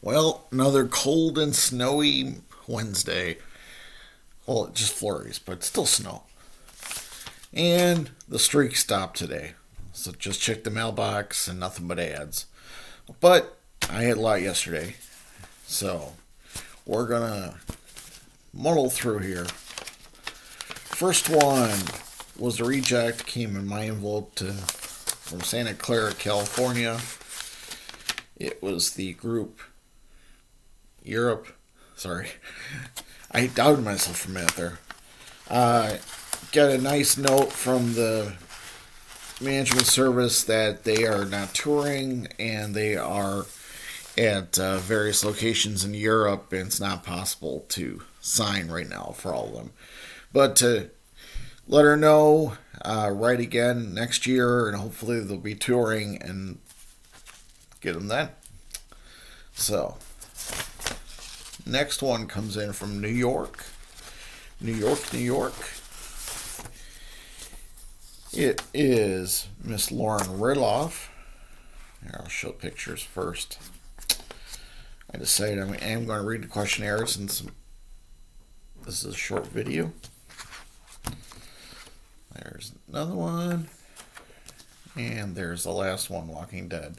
Well, another cold and snowy Wednesday. Well, it just flurries, but still snow. And the streak stopped today. So just checked the mailbox and nothing but ads. But I had a lot yesterday. So we're going to muddle through here. First one was a reject, came in my envelope from Santa Clara, California. It was the group Europe. Sorry. I doubted myself for a minute there. Got a nice note from the management service that they are not touring and they are at various locations in Europe, and it's not possible to sign right now for all of them. But to let her know, write again next year, and hopefully they'll be touring and get them then. So, next one comes in from New York. New York, New York. It is Miss Lauren Ridloff. Here, I'll show pictures first. I decided I am going to read the questionnaire since this is a short video. There's another one. And there's the last one, Walking Dead.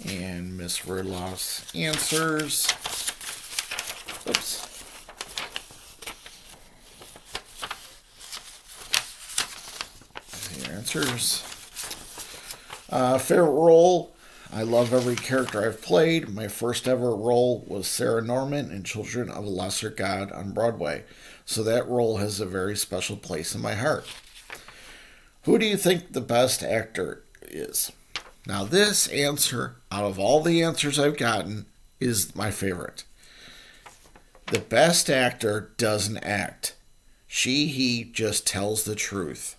And Miss Ridloff's answers. Oops. The answers. Favorite role. I love every character I've played. My first ever role was Sarah Norman in Children of a Lesser God on Broadway. So that role has a very special place in my heart. Who do you think the best actor is? Now, this answer, out of all the answers I've gotten, is my favorite. The best actor doesn't act. He just tells the truth.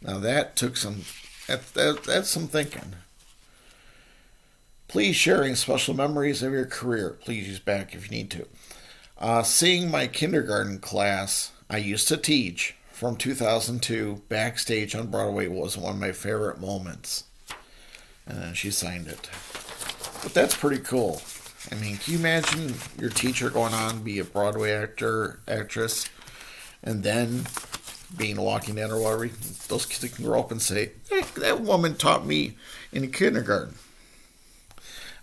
Now, that took that's some thinking. Please sharing special memories of your career. Please use back if you need to. Seeing my kindergarten class I used to teach from 2002 backstage on Broadway was one of my favorite moments. And then she signed it. But that's pretty cool. I mean, can you imagine your teacher going on to be a Broadway actress, and then being Walking Dead or whatever? Those kids can grow up and say, hey, that woman taught me in kindergarten.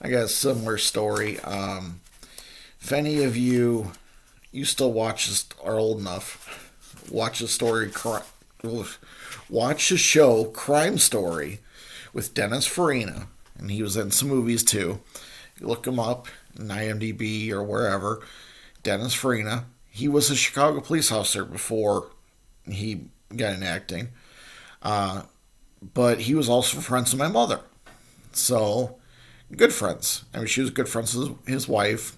I got a similar story. If any of you still watch this, are old enough, watch watch the show Crime Story with Dennis Farina, and he was in some movies too. You look him up in IMDb or wherever. Dennis Farina. He was a Chicago police officer before he got in acting, but he was also friends with my mother. So, good friends. I mean, she was good friends with his wife,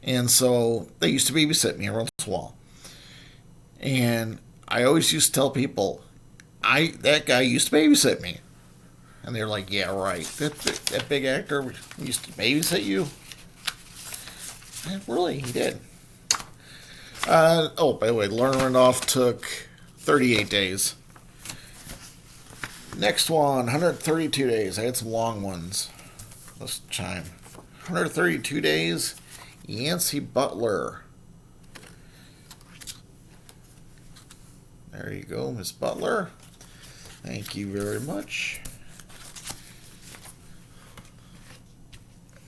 and so they used to babysit me every once in a while. And I always used to tell people, that guy used to babysit me. And they're like, yeah, right. That big actor used to babysit you? And really, he did. By the way, Lauren Randolph took 38 days. Next one, 132 days. I had some long ones. Let's chime. 132 days, Yancey Butler. There you go, Miss Butler. Thank you very much.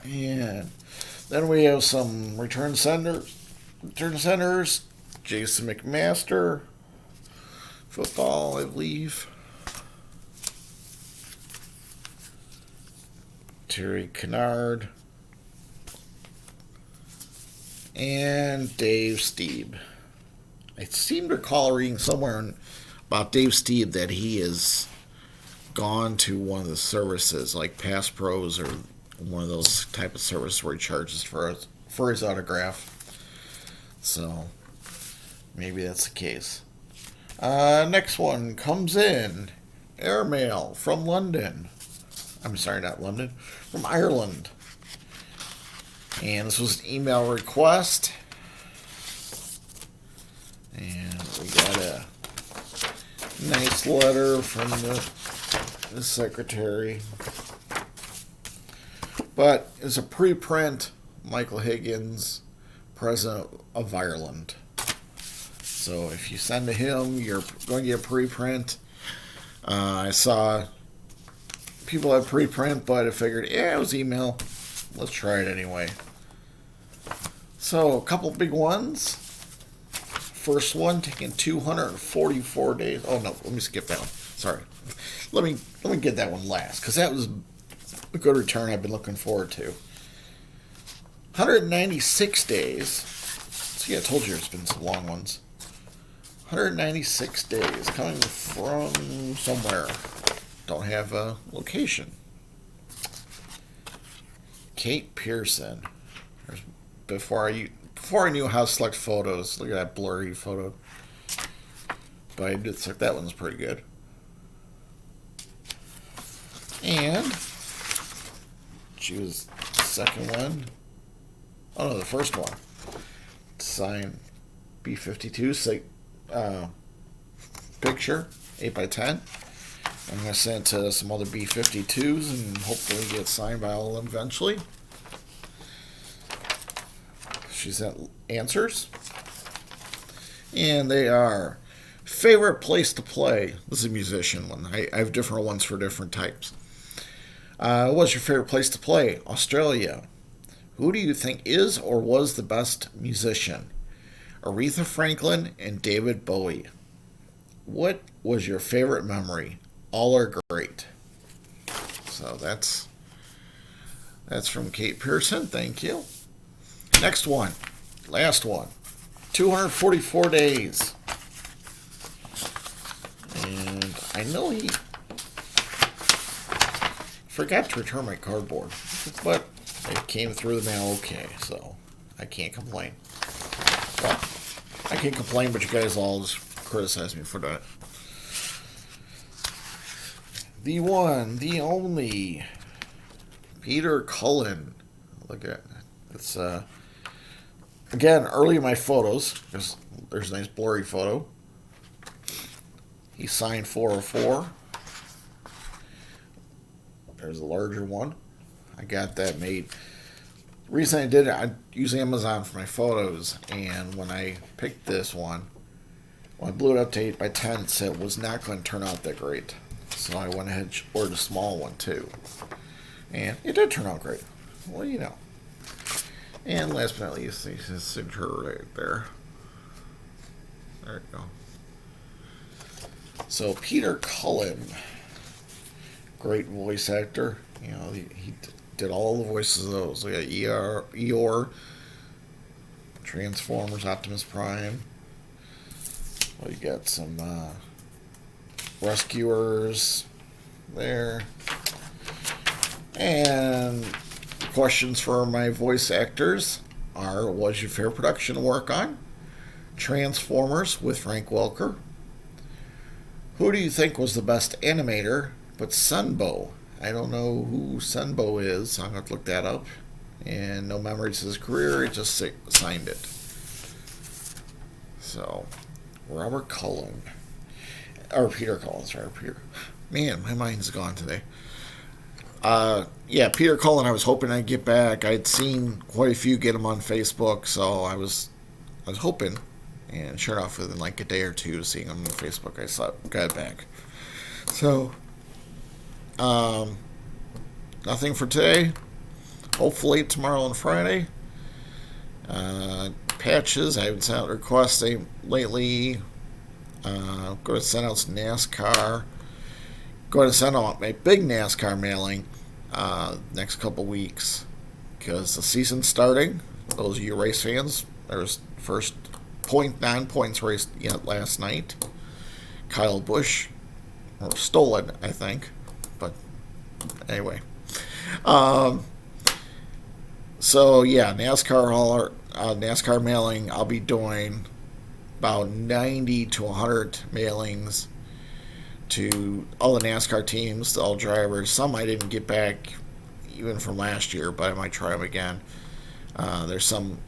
And then we have some return senders. Jason McMaster. Football, I believe. Terry Kennard. And Dave Steeb. I seem to recall reading somewhere about Dave Steeb that he has gone to one of the services, like Pass Pros or one of those type of services where he charges for his autograph. So maybe that's the case. Next one comes in airmail from London. I'm sorry, not London, from Ireland. And this was an email request. And we got a nice letter from the secretary. But it's a preprint Michael Higgins, President of Ireland. So if you send to him, you're going to get a preprint. I saw people had preprint, but I figured, yeah, it was email. Let's try it anyway. So a couple big ones. First one taking 244 days. Oh no, let me skip that one. Sorry. Let me get that one last, because that was a good return I've been looking forward to. 196 days. See, I told you it's been some long ones. 196 days coming from somewhere. Don't have a location. Kate Pearson. Before I knew how to select photos, look at that blurry photo. But I did think that one's pretty good. And she was the second one. Oh no, the first one. Sign B52 picture, 8x10. I'm going to send it to some other B52s and hopefully get signed by all of them eventually. She sent answers. And they are favorite place to play. This is a musician one. I have different ones for different types. What's your favorite place to play? Australia. Who do you think is or was the best musician? Aretha Franklin and David Bowie. What was your favorite memory? All are great. So that's from Kate Pearson. Thank you. Next one. Last one. 244 days. And I know he forgot to return my cardboard, but it came through the mail okay, so I can't complain. Well, I can't complain, but you guys all just criticize me for that. The one, the only, Peter Cullen. Look at it. It's, again, early in my photos, there's a nice blurry photo. He signed 404. There's a larger one. I got that made. The reason I did it, I use Amazon for my photos, and when I picked this one, when I blew it up to 8x10, it said it was not going to turn out that great. So I went ahead and ordered a small one too. And it did turn out great. Well, you know. And last but not least, his signature right there. There you go. So Peter Cullen, great voice actor. You know, he did all the voices of those. We got Eeyore, Transformers, Optimus Prime. We got some Rescuers there. And questions for my voice actors are: what's your favorite production to work on? Transformers with Frank Welker. Who do you think was the best animator but Sunbow? I don't know who Sunbow is, so I'm going to have to look that up. And no memories of his career, he just signed it. So, Robert Cullen. Or Peter Cullen, sorry, Peter. Man, my mind's gone today. Yeah, Peter Cullen, I was hoping I'd get back. I'd seen quite a few get him on Facebook, so I was hoping. And sure enough, within like a day or two of seeing him on Facebook, I got back. So, nothing for today. Hopefully tomorrow and Friday. Patches, I haven't sent out requests lately. Going to send out some NASCAR. Going to send out my big NASCAR mailing next couple weeks, because the season's starting. Those of you race fans, there's first non-points race last night. Kyle Busch stole it, I think, but anyway. So yeah, NASCAR mailing. I'll be doing about 90 to 100 mailings to all the NASCAR teams, all drivers. Some I didn't get back even from last year, but I might try them again. There's some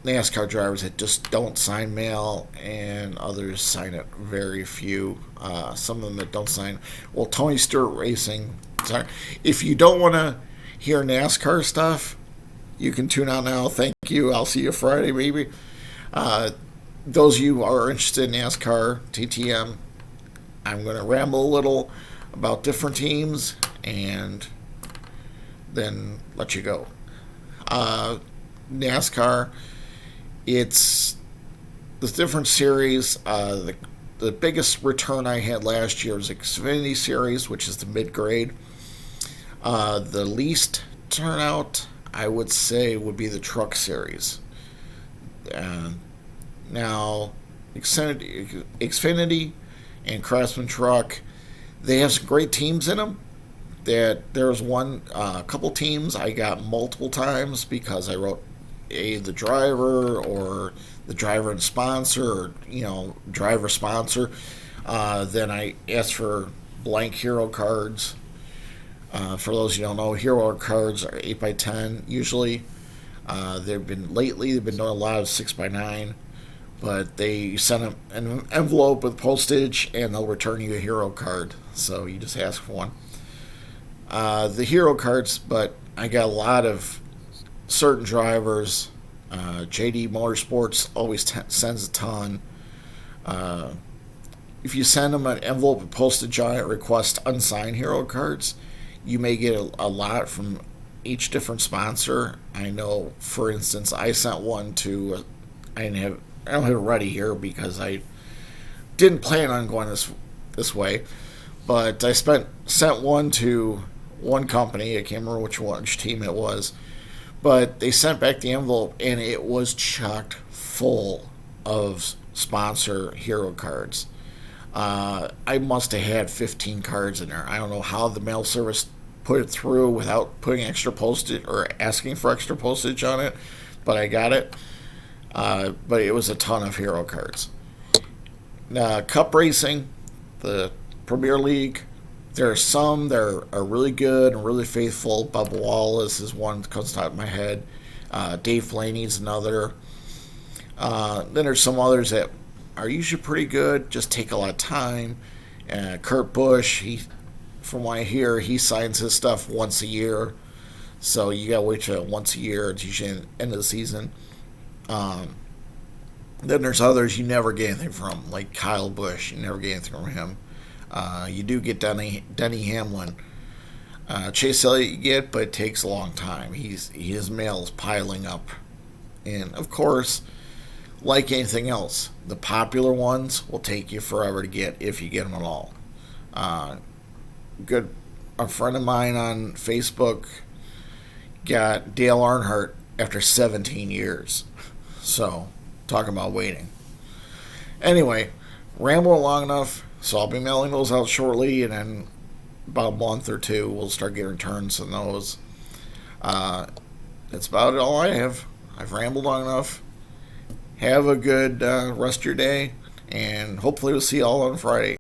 NASCAR drivers that just don't sign mail, and others sign it very few. Some of them that don't sign. Well, Tony Stewart Racing. Sorry, if you don't want to hear NASCAR stuff, you can tune out now. Thank you. I'll see you Friday, maybe. Uh, those of you who are interested in NASCAR, TTM, I'm going to ramble a little about different teams and then let you go. NASCAR, it's the different series. The biggest return I had last year was Xfinity Series, which is the mid grade. The least turnout, I would say, would be the Truck Series. Uh, Now, Xfinity and Craftsman Truck, they have some great teams in them. That there was a couple teams I got multiple times because I wrote the driver or the driver and sponsor, or driver sponsor. Then I asked for blank hero cards. For those you don't know, hero cards are 8x10 usually. They've been doing a lot of 6x9, but they send an envelope with postage and they'll return you a hero card. So you just ask for one. The hero cards, but I got a lot of certain drivers. JD Motorsports always sends a ton. If you send them an envelope with postage on it, request unsigned hero cards, you may get a lot from each different sponsor. I know, for instance, I sent one to. I don't have it ready here because I didn't plan on going this way, but I sent one to one company. I can't remember which team it was, but they sent back the envelope and it was chocked full of sponsor hero cards. I must have had 15 cards in there. I don't know how the mail service put it through without putting extra postage or asking for extra postage on it, but I got it. But it was a ton of hero cards. Cup racing, the Premier League, there are some that are really good and really faithful. Bubba Wallace is one that comes out of my head. Dave Blaney's another. Then there's some others that are usually pretty good, just take a lot of time. Kurt Busch, from what I hear, he signs his stuff once a year. So you gotta wait till once a year. It's usually the end of the season. Then there's others you never get anything from, like Kyle Busch. You never get anything from him. You do get Denny Hamlin. Chase Elliott you get, but it takes a long time. His mail is piling up. And, of course, like anything else, the popular ones will take you forever to get if you get them at all. A friend of mine on Facebook got Dale Earnhardt after 17 years. So, talking about waiting. Anyway, ramble long enough, so I'll be mailing those out shortly, and then about a month or two, we'll start getting returns on those. That's about all I have. I've rambled long enough. Have a good rest of your day, and hopefully we'll see you all on Friday.